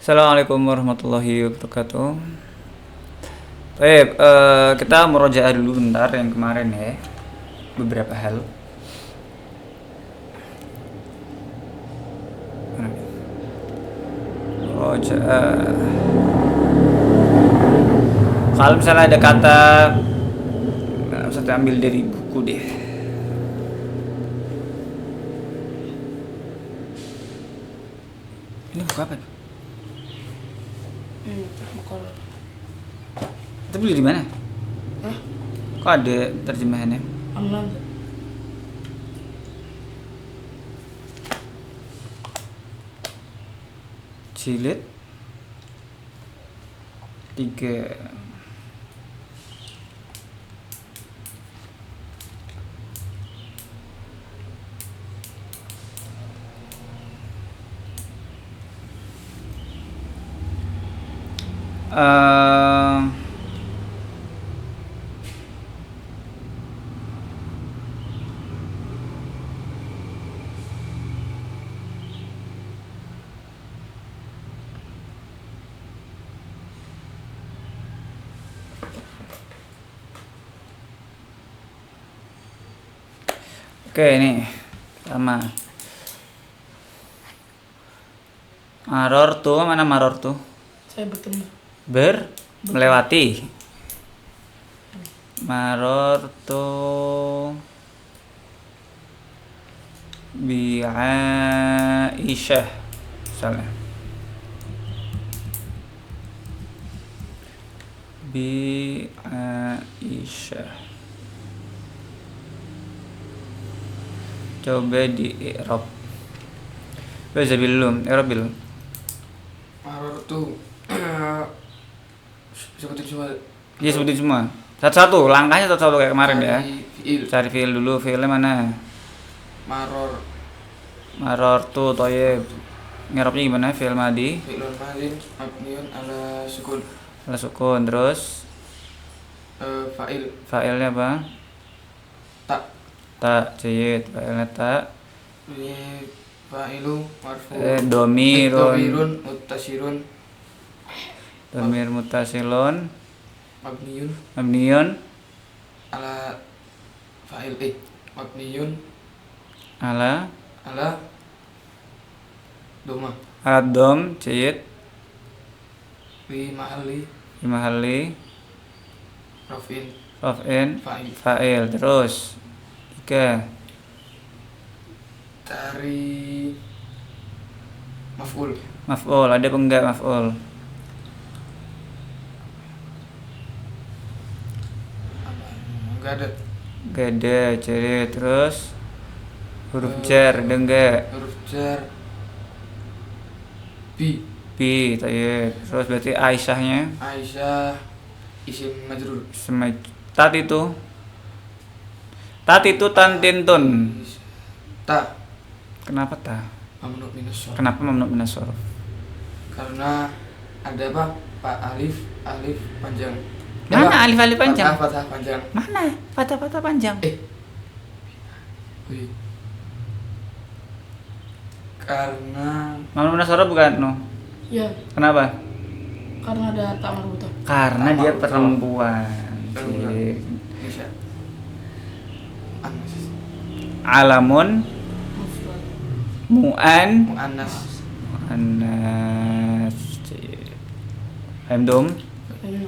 Assalamualaikum warahmatullahi wabarakatuh. Baik, kita murojaah dulu bentar yang kemarin ya. Beberapa hal. Murojaah. Kalau misalnya ada kata, saya ambil dari buku deh. Ini buku apa? Bukan. Itu beli di mana? Hah? Kok ada terjemahannya? Online. Jilid 3. Oke, ini sama maror tuh, mana maror tuh? Saya bertemu. Melewati. Maror tuh bi Aisyah misalnya. Bi Aisyah. Coba di i'rab. Baca belum? I'rab belum? Maror tuh sebutin semua. Iya, sebutin semua. Satu-satu, langkahnya satu-satu kayak kemarin ya. Fiil. Cari fiil dulu, fiilnya mana? Maror. Maror tuh toyib. Ngirapnya gimana? Fiil madi. Fiilun madin mabniun ala sukun. Ala sukun. Terus Fa'il. fa'ilnya apa? Tak. Tak. Jayid. Fa'ilnya tak. Ini fa'ilu marfu. Domirun. Domirun mutasirun Domir mutasilun. mabniun Mabniyun. ala fa'il mabniun Ala. ala doma Alat dom. Jayid. fi mahalli Di mahalli. rafin Raf'in. fa'il. Fa'il. Terus 3. Dari maf'ul. Maf'ul. Ada apa enggak maf'ul? Enggak ada. Gak ada. Jayid. Terus huruf jar. Ada enggak? Huruf jar bi. Bi. Tayyib. Terus berarti Aisyahnya Aisyah isim majrur. tat itu. Tat itu tantintun. Ta Kenapa ta? mamnu minus shorf. Kenapa mamnu minas shorf? Karena ada apa? Pak alif panjang. Mana alif panjang? Fathah panjang. Mana? Patah-patah panjang. Wih. Karena Mamnu minas shorf bukan? No. Ya, Kenapa? karena ada tak marbuta. Karena dia Marbuta. perempuan. Perempuan. Jadi, Indonesia. Anas. alamun Mufrad. mu'an Muannas. anas. Hamdum. Ini.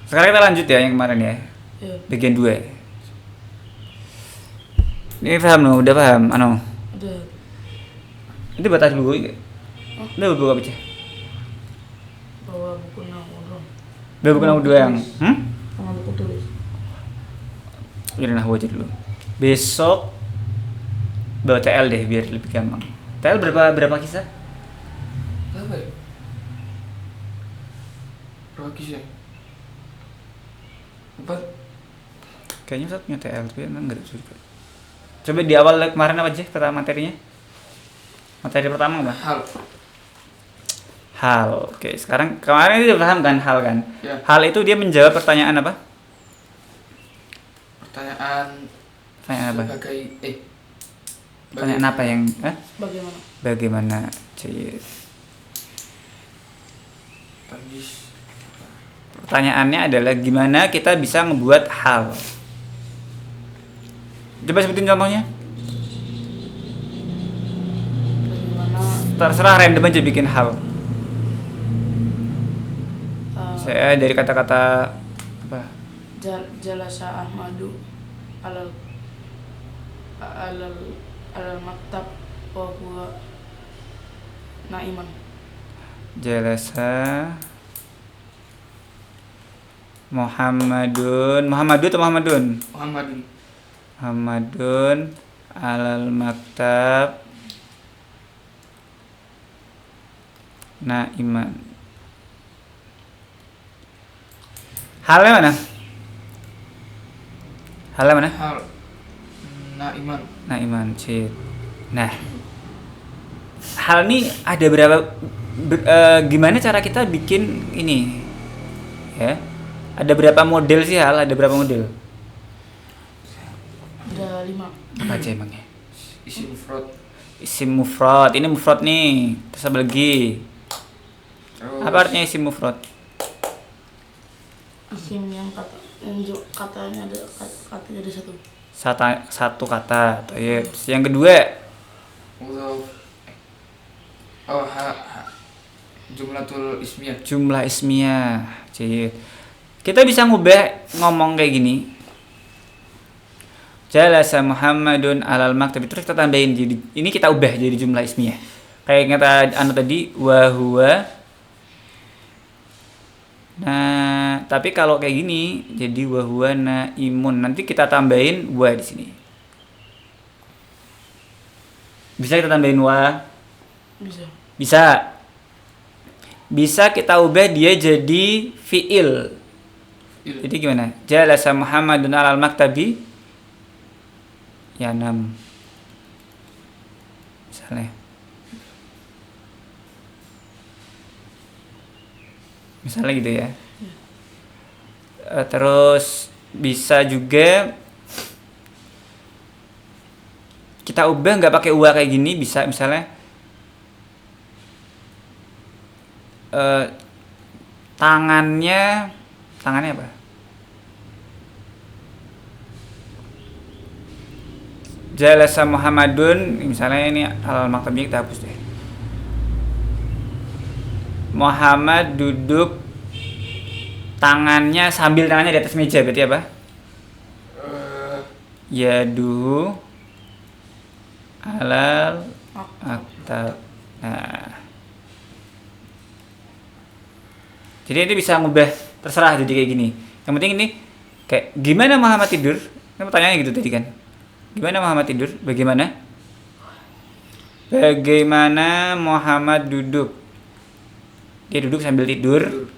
Sekarang kita lanjut ya yang kemarin ya. Ya, Bagian 2. Ini paham no? Udah paham? Ano? ada. Itu batas buku ini. Oh. Udah buku apa sih? Bawa buku nahwu. Udah buku nomor 2 yang Sama buku tulis. Jadi nahwu aja dulu. Besok bawa TL deh biar lebih gampang. TL berapa kisah? Apa ya? Berapa kisah? 4. Kayaknya Ustaz punya TL tapi emang enggak ada juga. Coba di awal kemarin apa aja pertama materinya? Materi pertama apa? Hal. Oke, sekarang kemarin itu udah paham kan hal kan? Ya. Hal itu dia menjawab pertanyaan apa? Pertanyaan Pertanyaan apa? sebagai Pertanyaan apa yang Bagaimana? bagaimana? Cik. Tangis. Pertanyaannya adalah gimana kita bisa ngebuat hal. Coba sebutin contohnya. Bagaimana? Terserah, random aja bikin hal. Saya dari kata-kata apa? Jalasa Ahmadu alal alal alal maktab wa huwa naiman. Jalasa Muhammadun atau Muhammadun? Muhammadun alal maktab naiman. Halnya mana? Hal naiman. Cik. Nah, hal ini ada gimana cara kita bikin ini? Ya. Ada berapa model sih hal? Ada berapa model? Ada 5. Apa aja emangnya? Isim mufrad. Isim mufrad. Ini mufrad nih. Terus apa lagi? Terus Apa artinya isim mufrad? Isim yang katanya ada satu. Satu kata. Terus yang kedua, mudhaf. Jumlatul ismiyah. jumlah ismiyah. Cik. Kita bisa ngomong kayak gini. Jalasa Muhammadun alal maktab. Terus kita tambahin jadi ini kita ubah jadi jumlah ismiyah. Kayak kata tadi wa huwa. Nah, tapi kalau kayak gini jadi wa huwa naimun. Nanti kita tambahin wa di sini. Bisa kita tambahin wa? Bisa. Bisa kita ubah dia jadi fi'il. Jadi gimana? Jalasa Muhammadun alal maktabi yanam. Misalnya gitu ya. Terus bisa juga kita ubah nggak pakai wa kayak gini, bisa misalnya tangannya apa? Jalasa Muhammadun, misalnya ini al maktabnya kita hapus deh. Muhammad duduk sambil tangannya di atas meja, berarti apa? Yaduhu alal maktab. Nah, jadi ini bisa ngubah, terserah jadi kayak gini. Yang penting ini kayak gimana Muhammad tidur? Kan pertanyaannya gitu tadi kan. Gimana Muhammad tidur? Bagaimana Muhammad duduk? Dia duduk sambil tidur.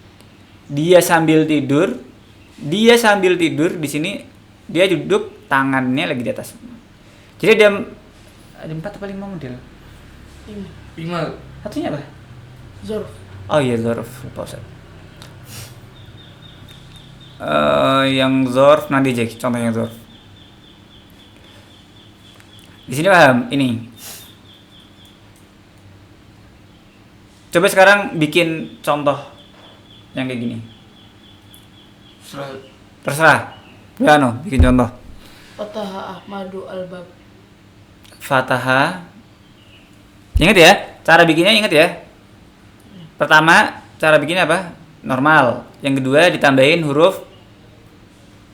Dia sambil tidur. Di sini dia duduk, tangannya lagi di atas. Jadi ada 4 atau 5 model? 5. Satunya apa? Zorf. Oh iya, zorf. Lupa Ustaz. Yang zorf nanti aja contoh yang zorf. Di sini paham ini. Coba sekarang bikin contoh yang kayak gini. Terserah. Bikin contoh. Fataha Ahmadu al-bab. Fataha. Ingat ya, cara bikinnya ingat ya. Pertama, cara bikinnya apa? Normal. Yang kedua ditambahin huruf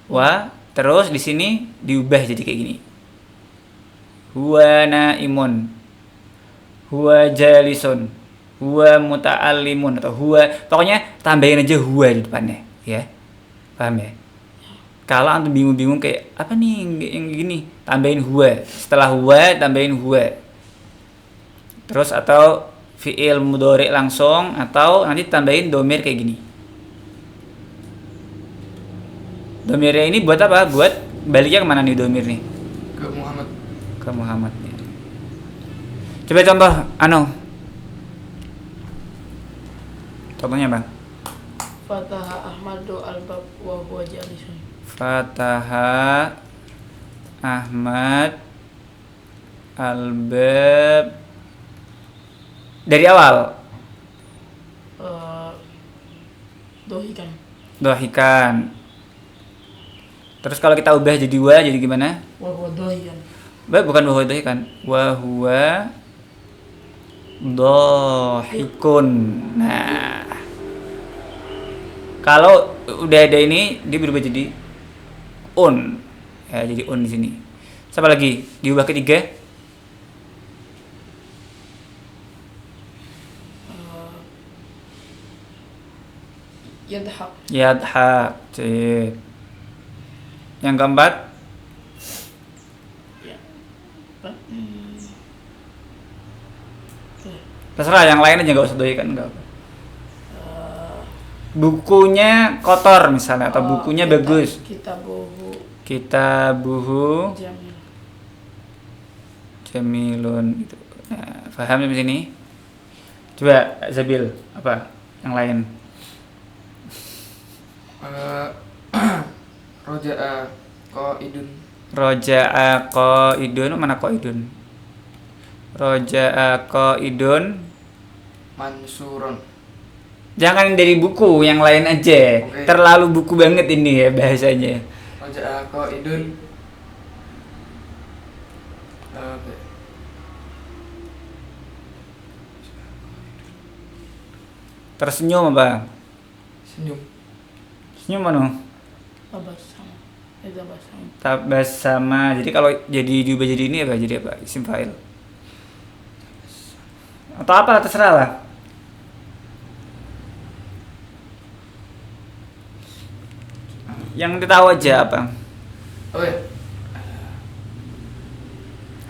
wa, terus di sini diubah jadi kayak gini. Huwa naimun, huwa jalisun, huwa muta'allimun, atau huwa, pokoknya tambahin aja huwa di depannya, ya. Paham ya? Kalau antum bingung-bingung kayak apa nih yang gini, tambahin huwa. Setelah huwa tambahin huwa. Terus atau fi'il mudhari langsung, atau nanti tambahin domir kayak gini. Domirnya ini buat apa? Buat baliknya kemana nih domir nih? Ke Muhammad ya. Coba contoh contohnya Bang. Fataha Ahmadu al-bab wa huwa jalisun. Fataha Ahmad Albab dari awal. Dohikan. Dohikan. Terus kalau kita ubah jadi wa jadi gimana? Wahuwa dohikan. Bukan wa dohikan. Wa huwa dohikun. Nah, kalau udah ada ini dia berubah jadi un. Ya, jadi un di sini. Siapa lagi? Diubah ketiga. Yadhak. Yadhak. Cik. Yang keempat Ya. terserah, yang lain aja nggak usah dohikan, nggak apa. Bukunya kotor misalnya atau bukunya bagus. Kitabuhu Jamil. jamilun gitu. Nah, paham sampai sini? Coba Zabil apa yang lain? Roja'a qaidun. Roja'a qaidun, mana qaidun? Roja'a qaidun Mansurun. jangan dari buku, yang lain aja. Oke. Terlalu buku banget ini ya bahasanya. Roja'a qaidun. Tersenyum apa? Senyum. Senyum mana? Tabasama. Tabasama. Tabasama. Jadi kalau jadi diubah jadi ini apa? Jadi apa? Isim fa'il. Atau apa terserah lah. Yang kita tahu aja apa? Oh ya.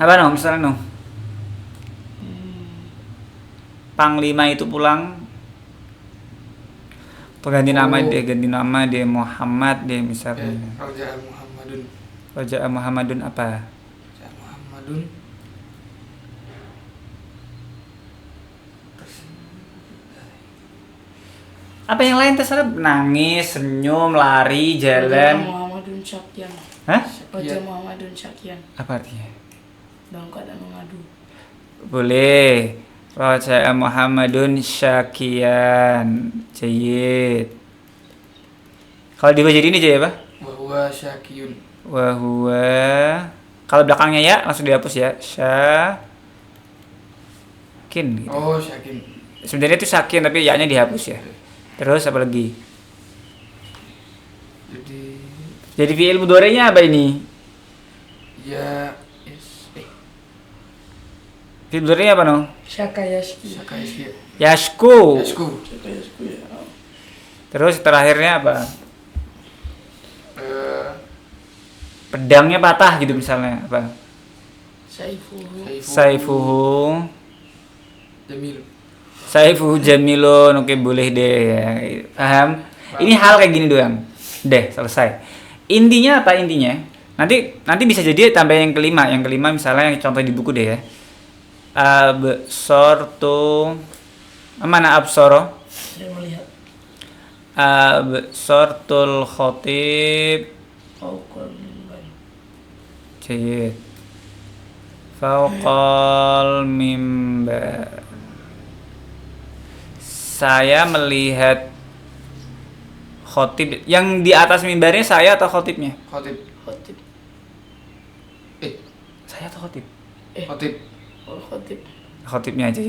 Apa no? Misalnya no. Panglima itu pulang. Ganti nama dia Muhammad dia misalnya. Roja'a Muhammadun. Raja Muhammadun apa? Roja'a Muhammadun. Apa yang lain terserah, nangis, senyum, lari, Raja jalan. Muhammadun Syakian. Hah? Raja Muhammadun Syakian. Apa artinya? Dalam keadaan mengadu. Boleh. Raja Muhammadun Syakian. Jayyid. Kalau dibaca ini jadi apa? Wa huwa syakiyun. Wa huwa. Kalau belakangnya ya langsung dihapus ya. Syakin gitu. Oh, syakin. Sebenarnya itu syakin tapi ya-nya dihapus ya. Terus apa lagi? Jadi fi'il mudhari'nya apa ini? Ya Fi'il mudhari'nya apa no? Syakayashki. Syakayashki. Yashku. Yashku. Syakayashku ya. Terus terakhirnya apa? Eh, Pedangnya patah gitu misalnya apa? Saifuhu. Saifuhu. Jamil. Saifuhu jamilun. Oke, boleh deh ya. Paham? Ini hal kayak gini doang. Deh, selesai. Intinya apa intinya? Nanti bisa jadi tambah yang kelima. Yang kelima misalnya yang contoh di buku deh ya. Absortu. Mana absoro? Saya melihat. Absortul khotib. Fauqal mimbar. Jayyid. Fauqal mimbar. Saya melihat khotib. Yang di atas mimbarnya saya atau khotibnya? Khotib. Khotib. Saya atau khotib? Khotib. Oh, khotib. Khotibnya aja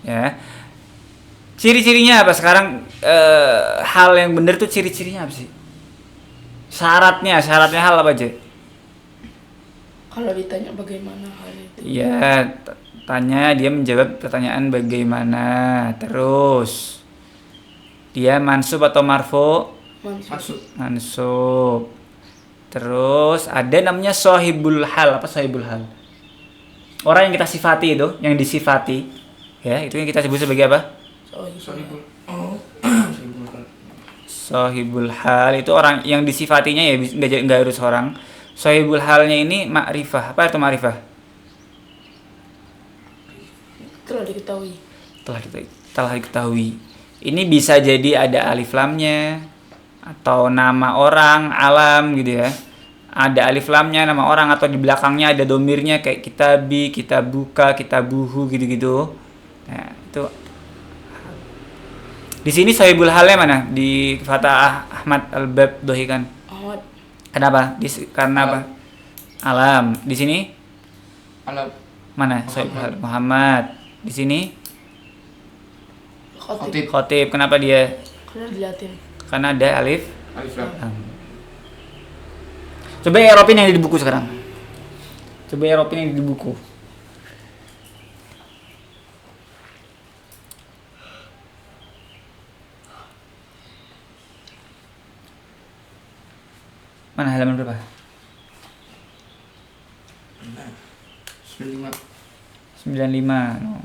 ya. Ciri-cirinya apa sekarang? Hal yang benar tuh ciri-cirinya apa sih? Syaratnya hal apa aja? Kalau ditanya bagaimana hal itu? Iya, tanya dia menjawab pertanyaan bagaimana. Terus dia mansub atau marfu? Mansub. Mansub. Terus ada namanya sahibul hal. Apa sahibul hal? Orang yang kita sifati itu, yang disifati. Ya, itu yang kita sebut sebagai apa? Sohibul. Sahibul hal itu orang yang disifatinya ya, nggak harus orang. Sahibul halnya ini ma'rifah. Apa itu ma'rifah? Telah diketahui. Telah diketahui. Ini bisa jadi ada alif lamnya atau nama orang, alam gitu ya. ada alif lamnya nama orang atau di belakangnya ada domirnya kayak kitabi, kitabuka, kitabuhu gitu-gitu. Nah, itu di sini sahibul halnya mana? Di Fatah Ahmad Al-Bab Dohikan. Ahmad. Kenapa? Karena apa? Alam. Di sini Alam. mana? Sahibul hal Muhammad. Di sini Khotib. Khotib. Kenapa dia? Karena diliatin. Karena ada alif Alif lam. lam. Coba Eropin yang di buku sekarang. Coba Eropin yang di buku. Mana halaman berapa? 95. 95. No.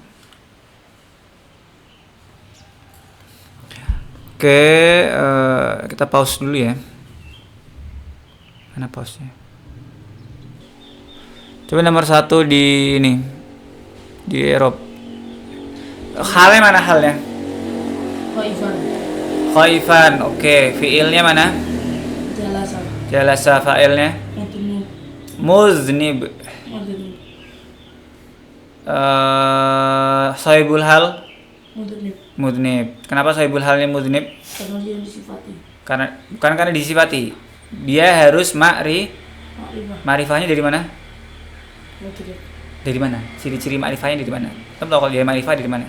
Oke, kita pause dulu ya. Mana pause-nya? Coba nomor 1 di ini. Di Eropa. Halnya mana halnya? Khaifan. Khaifan. Oke, fiilnya mana? Jalasa. Jalasa fa'ilnya. Mudnib. Muznib. Mudnib. Sahibul hal Mudnib. mudnib. Kenapa sahibul halnya mudnib? Karena dia disifati. Bukan karena disifati. Dia harus Ma'rifah. ma'rifahnya dari mana? Mudnib. Dari mana? Ciri-ciri ma'rifahnya dari mana? Kamu tahu kalau dia ma'rifah dari mana?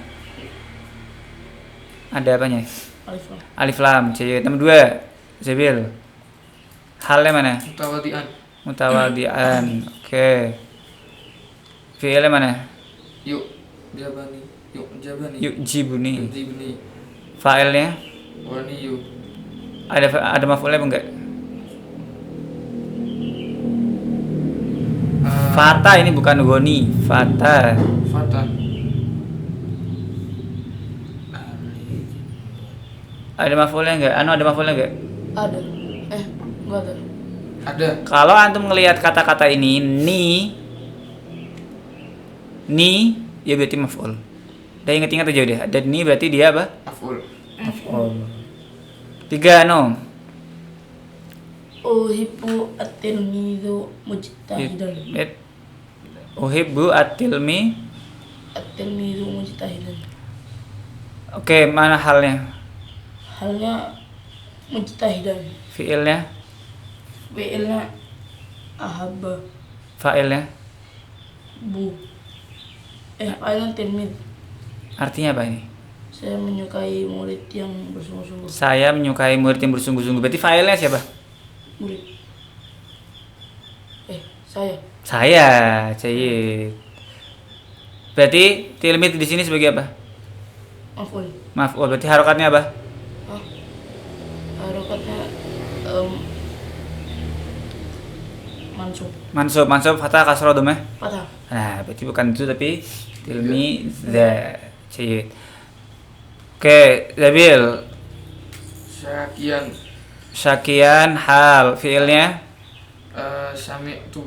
Ada apanya? Alifah. Alif lam. Nomor 2. Zabil. Halnya mana? Mutawadian. Mutawadian. Oke. Fi'ilnya mana? Yuk jabani. Yuk jabani. Yujibuni. Jibni. Fa'ilnya Wani yuk. ada maf'ulnya apa enggak? Fata ini bukan goni. Fata. Fatah. Ada maf'ulnya enggak? Ada maf'ulnya enggak? Ada. Enggak ada. Ada. Kalau antum ngelihat kata-kata ini ni ya berarti maf'ul. Udah ingat-ingat aja udah. Ada ni berarti dia apa? Aful. Maf'ul. 3 Uhibbu at-tilmidhu mujtahidan. Uhibbu at-tilmi. At-tilmidhu mujtahidan. Oke, mana halnya? Halnya mujtahidan. Fi'ilnya, Fi'ilnya ahabba. fa'ilnya. Fa'ilnya tilmid. Artinya apa ini? Saya menyukai murid yang bersungguh-sungguh. Saya menyukai murid yang bersungguh-sungguh. Berarti fa'ilnya siapa? Murid. Saya. Saya, Sayyid. Berarti tilmid di sini sebagai apa? Maf'ul. Maf'ul. Berarti harokatnya apa? Harokatnya mansub. Mansub, fathah, kasrah, dhammah. Patah. Nah, berarti bukan itu tapi tilmi za. Sayyid. Oke, Zabil. Syakian. Syakian hal. Fi'ilnya, Sami tu.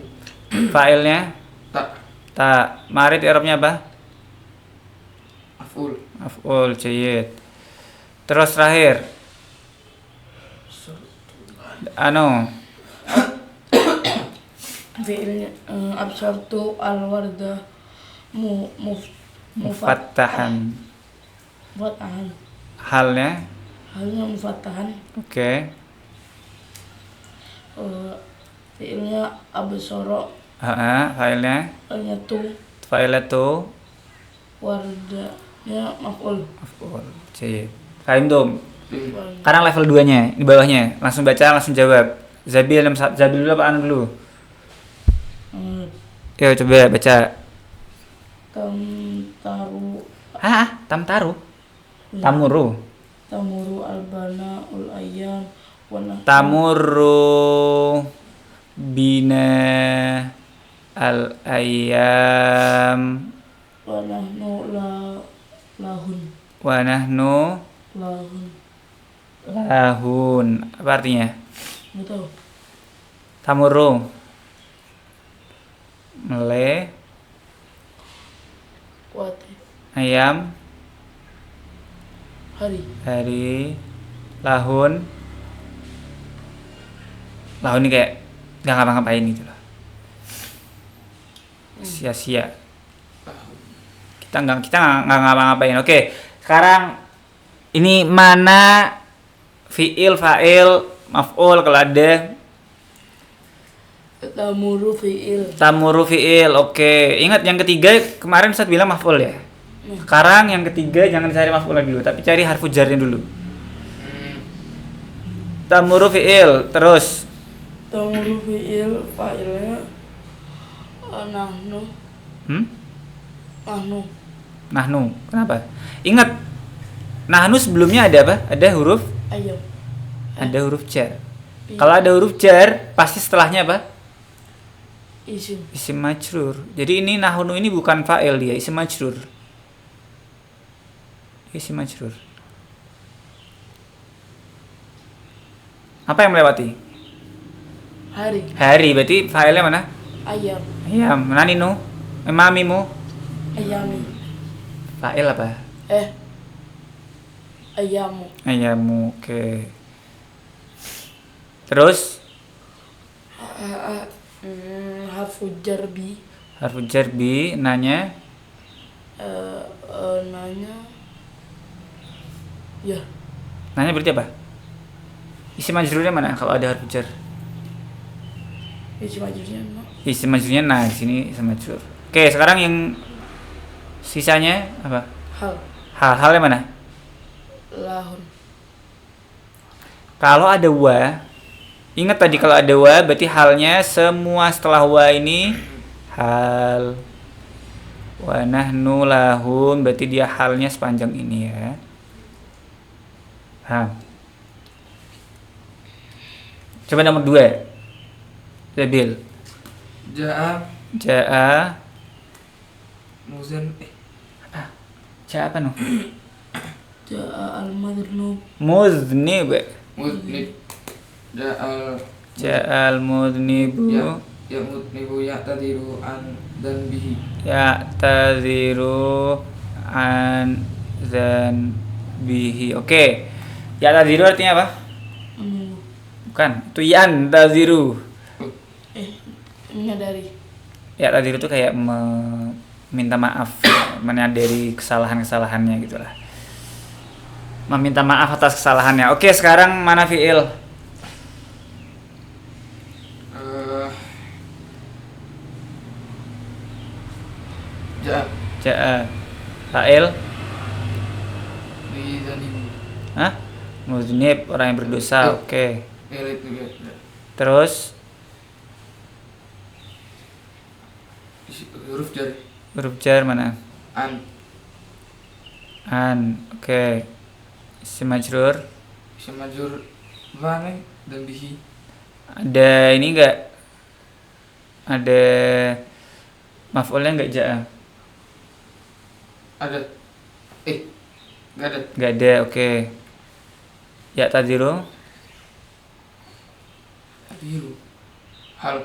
fa'ilnya, Tak. ta. Marid i'rabnya apa? Aful. Maf'ul. Sayyid. Terus terakhir. Fi'ilnya absartu al-warda Mufattahan. mufattahan. Halnya, Halnya mufattahan. oke. Fi'ilnya absara. Fa'ilnya, Halnya tu. fa'ilnya tu. Wardanya maf'ul. Maf'ul. Sayyid. Fahim dong. Tim. Sekarang level 2-nya, di bawahnya. Langsung baca, langsung jawab. Zabil dulu apa Anu dulu? Yo coba baca. Tamtaru. Tamtaru. Tamuru. Tamuru albana ul ayyam wa Tamuru bina al ayyam wa nahnu lahun. wa nahnu lahun. Apa artinya? Nggak tahu. Tamuru mele Wati. ayam Hari. lahun ini kayak nggak ngapa-ngapain gitu loh. Sia-sia. Kita nggak ngapa-ngapain. Oke, sekarang ini mana fiil, fa'il, maf'ul kalau ada. Tamuru fi'il. Tamuru fi'il. Oke, ingat yang ketiga kemarin Ustaz bilang maf'ul ya. Sekarang yang ketiga jangan cari maf'ul dulu, tapi cari harfu jarnya dulu. Tamuru fi'il, terus Tamuru fi'il fa'ilnya nahnu. Nahnu. Kenapa? Ingat, nahnu sebelumnya ada apa? Ada huruf? Ayam. Ada huruf jar. Kalau ada huruf jar, pasti setelahnya apa? Isim. Isim majrur. Jadi ini nahnu ini bukan fa'il dia, isim majrur. Isim majrur. Apa yang melewati? Hari, berarti fa'ilnya mana? Ayam. Ayam. Naninu? Mamimu? Ayami. Fa'il apa? Ayamu. Ayamu. Oke. Terus Harfu jarbi. harfu jarbi nanya Nanya. Ya. nanya berarti apa? Isim majrurnya mana kalau ada harfu jar? Isim majrurnya no. Isim majrurnya nah di sini isim majrur. Oke, sekarang yang sisanya apa? Halnya mana? Lahun. Kalau ada wa, ingat tadi kalau ada wa berarti halnya semua setelah wa ini hal. Wa nahnu lahun berarti dia halnya sepanjang ini ya. Coba nomor 2. Zabil. Ja'a Muzan Ja'a apa no? Ja'a al-madhnub. Muznib. Ja'al mudnibu ya mudnibu ya tadiru an dan bihi. Ya tadiru an dan bihi. Oke. Ya tadiru artinya apa? Bukan, itu yan taziru. Menyadari. Ya tadiru itu kayak meminta maaf, menyadari kesalahan-kesalahannya gitulah. Meminta maaf atas kesalahannya. Oke, sekarang mana fi'il? Ja'a. Fa'il? Hah? Muznib, orang yang berdosa. Oke. Terus huruf jar mana? An. Oke. Isim majrur mana dan bihi. Ada ini enggak? Ada maf'ulnya enggak ja'a? Ada. Enggak ada. Enggak ada. Oke. Ya tadiru hal.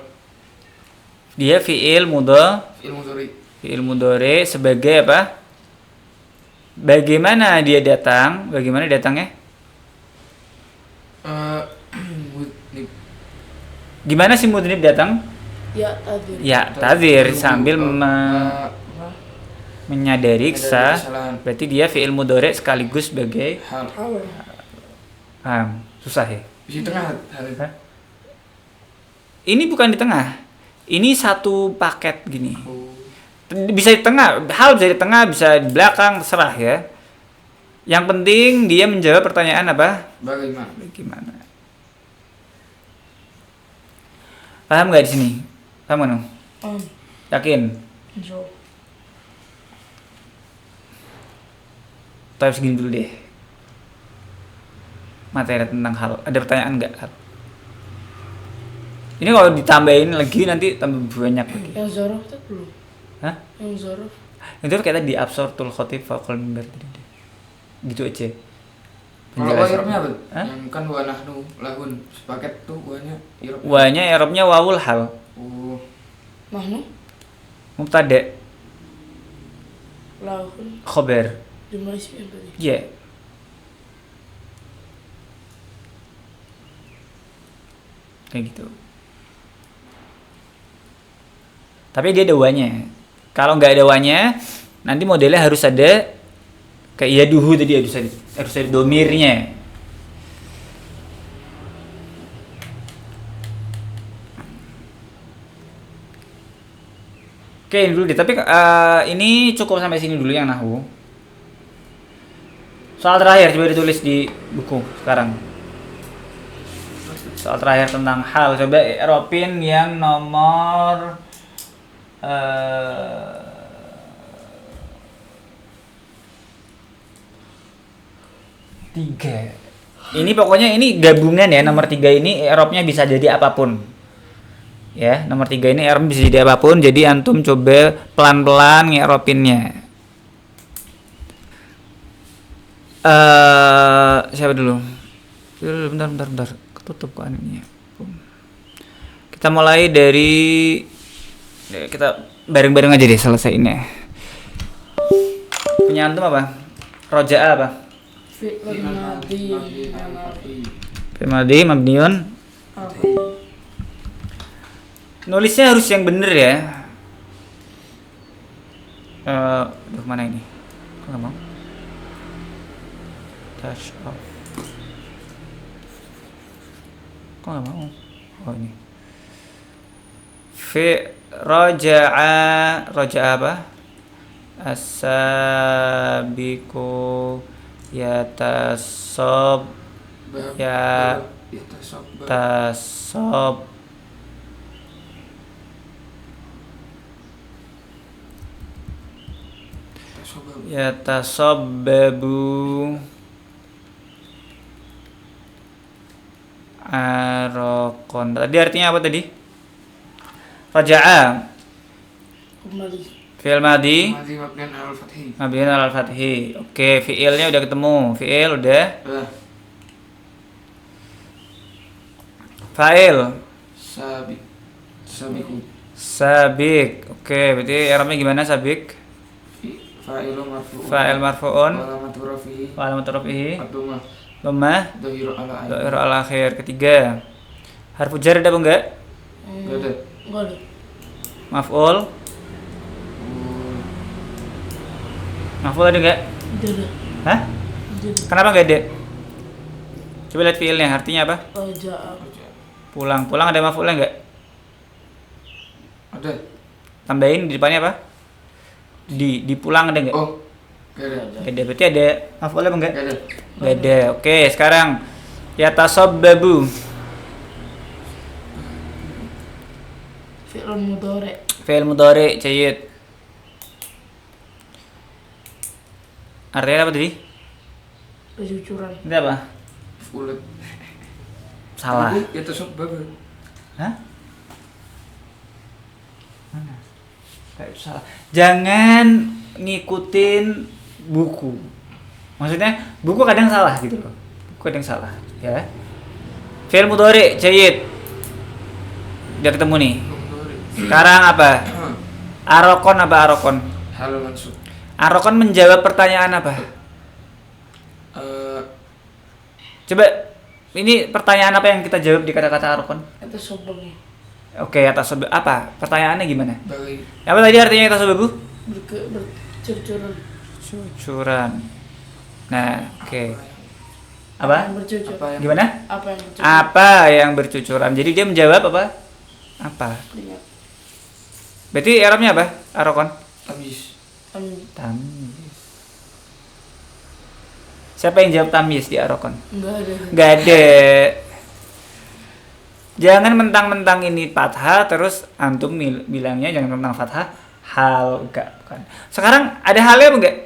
Dia fi'il mudhari sebagai apa? Bagaimana dia datang? Bagaimana datangnya? Mudnib. Gimana sih mudnib datang? Ya tadir sambil menyadari kesalahan. Berarti dia fi'il mudhari sekaligus sebagai hal. Susah ya? Di tengah. Ini bukan di tengah. Ini satu paket gini. Bisa di tengah, hal bisa di tengah, bisa di belakang, terserah ya. Yang penting dia menjawab pertanyaan apa? Bagaimana? Paham nggak di sini? Paham nggak? Yakin? Tapi segini dulu deh. Materi tentang hal. Ada pertanyaan nggak? Ini kalau ditambahin lagi nanti tambah banyak lagi. Yang zorof itu belum. Hah? Yang zorof. Itu kayak tadi absortul khotib faqal mimbar tadi. Gitu aja. Kalau i'rabnya apa? Yang kan wa nahnu lahun sepaket tuh wa-nya i'rab. Wa-nya i'rabnya wawul hal. Nahnu Mubtada. lahun Khabar. jumlah isim yang tadi. Iya. Kayak gitu. Tapi dia ada wanya. Kalau nggak ada wanya, nanti modelnya harus ada kayak yaduhu tadi, harus ada domirnya. Oke, ini dulu deh. Tapi ini cukup sampai sini dulu yang nahwu. Soal terakhir coba ditulis di buku sekarang. Soal terakhir tentang hal, coba i'rabin yang nomor 3. Ini pokoknya ini gabungan ya, nomor 3 ini i'rabnya bisa jadi apapun. Ya, nomor 3 ini i'rab bisa jadi apapun. Jadi antum coba pelan-pelan ng'irabinnya. Siapa dulu? Bentar. Ketutup kok ini. Kita mulai dari kita bareng-bareng aja deh selesaiinnya. Punya antum apa? Roja'a apa? Fi'l madhi. Fi'l madhi mabniun. Nulisnya harus yang bener ya. Mana ini? Kok nggak mau? Touch off. Kok nggak mau? Oh ini. Roja'a apa? As-sabiqu yatasob yatasabbabu arokon. Tadi artinya apa tadi? Raja'a Kembali. fi'il madhi mabniun alal fathi. Oke, fi'ilnya udah ketemu. Fi'il udah. Fa'il sabik. Oke, berarti i'rabnya gimana sabik? Fa'il marfu'un wa alamat rafihi dhammah dhahir al akhir. Ketiga, harfu jar ada apa enggak? Enggak ada. Maf'ul ada enggak? Tidak ada. Hah? Tidak. Kenapa enggak ada? Coba lihat fi'ilnya, artinya apa? Raja'a. Pulang ada maf'ulnya enggak? Ada. Tambahin di depannya apa? Di pulang ada enggak? Oh, enggak ada. Enggak ada. Berarti ada maf'ulnya apa enggak? Enggak ada. Enggak ada. Oke, sekarang yatasabbabu. Fi'l mudhari'. Fi'il mudhari' jayyid. Artinya apa tadi? Kejujuran. Ini apa? Ulet. Salah. Yatasabbabu. Hah? Mana? Kayak salah. Jangan ngikutin buku. Maksudnya buku kadang salah gitu loh. Buku kadang salah, ya. Fi'il mudhari' jayyid. Udah ketemu nih. Sekarang apa? Arokon apa arokon? Hal mansub. Arokon menjawab pertanyaan apa? Coba ini pertanyaan apa yang kita jawab di kata-kata arokon? Itu sebabnya. Oke, atas sebab apa? Pertanyaannya gimana? Bagi Apa tadi artinya atas sebab? Bercucuran. Cucuran. Nah, oke. Apa? Yang bercucur. Gimana? Apa yang bercucur? Apa yang bercucuran? Jadi dia menjawab apa? Apa? Keringat. Berarti i'rabnya apa? Arokon. tamyiz. Tamyiz. Siapa yang jawab tamyiz di arokon? Enggak ada. Enggak ada. Jangan mentang-mentang ini fathah terus antum bilangnya jangan tentang fathah hal, enggak, bukan. Sekarang ada halnya apa enggak?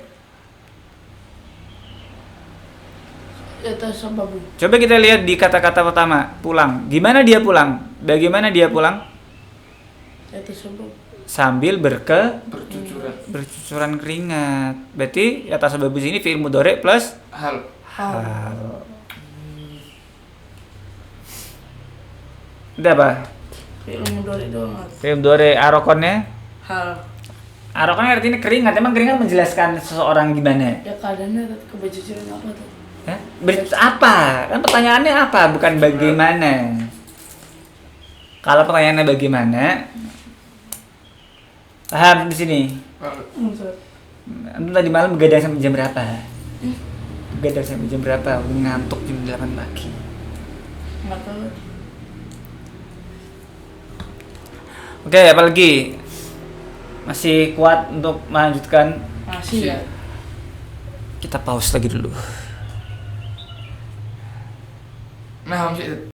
Yatasabbabu. Coba kita lihat di kata-kata pertama, pulang. Gimana dia pulang? Bagaimana dia pulang? Yatasabbabu. Sambil Bercucuran. keringat. Berarti yatasabbabu sini fi'il mudhari' plus Hal. hal. Udah apa? Fi'il mudhari' doang. Fi'il mudhari' arokonnya? Hal. Arokonnya artinya keringat. Emang keringat menjelaskan seseorang gimana? Ya keadaannya kebercucuran apa tuh? Apa? Kan pertanyaannya apa? Bukan bagaimana. Kalau pertanyaannya bagaimana, Paham di sini? Ustaz. Antum tadi malam begadang sampai jam berapa? Begadang sampai jam berapa? Ngantuk jam 8 pagi. Nggak tahu. Oke, apalagi? Masih kuat untuk melanjutkan? Masih ya. Kita pause lagi dulu. Nah, masih